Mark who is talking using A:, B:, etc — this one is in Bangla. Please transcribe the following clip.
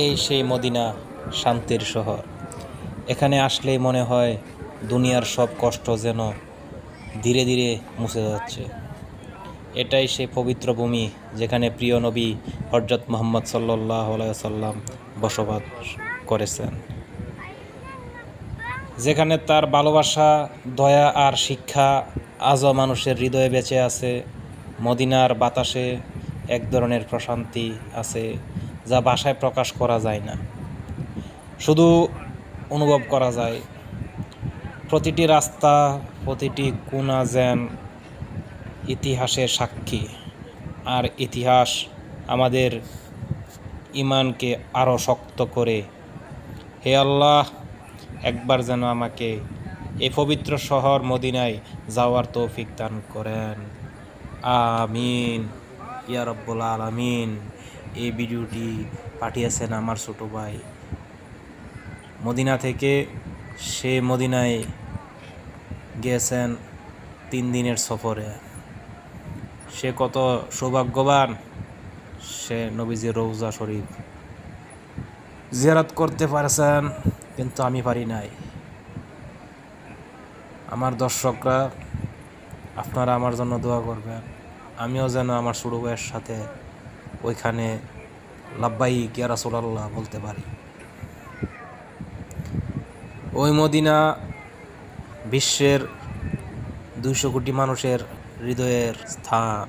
A: এই সেই মদিনা, শান্তির শহর। এখানে আসলেই মনে হয় দুনিয়ার সব কষ্ট যেন ধীরে ধীরে মুছে যাচ্ছে। এটাই সেই পবিত্র ভূমি যেখানে প্রিয় নবী হযরত মুহাম্মদ সাল্লাল্লাহু আলাইহি ওয়াসাল্লাম বসবাস করেছেন, যেখানে তার ভালোবাসা, দয়া আর শিক্ষা আজও মানুষের হৃদয়ে বেঁচে আছে। মদিনার বাতাসে এক ধরনের প্রশান্তি আছে যা ভাষায় প্রকাশ করা যায় না, শুধু অনুভব করা যায়। প্রতিটি রাস্তা, প্রতিটি কোণা যেন ইতিহাসের সাক্ষী, আর ইতিহাস আমাদের ঈমানকে আরও শক্ত করে। হে আল্লাহ, একবার যেন আমাকে এই পবিত্র শহর মদিনায় যাওয়ার তৌফিক দান করেন। আমিন ইয়া রব্বুল আলামিন। এই ভিডিওটি পাঠিয়েছেন আমার ছোট ভাই মদিনা থেকে। সে মদিনায় গিয়েছেন 3 দিনের সফরে। সে কত সৌভাগ্যবান, সে নবীজির রওজা শরীফ জিয়ারত করতে পারছেন, কিন্তু আমি পারি নাই। আমার দর্শকরা, আপনারা আমার জন্য দোয়া করবেন, আমিও যেন আমার ছোট ভাইয়ের সাথে ওইখানে লাব্বাইক ইয়া রাসূলুল্লাহ বলতে পারি। ওই মদিনা বিশ্বের 200 কোটি মানুষের হৃদয়ের স্থান।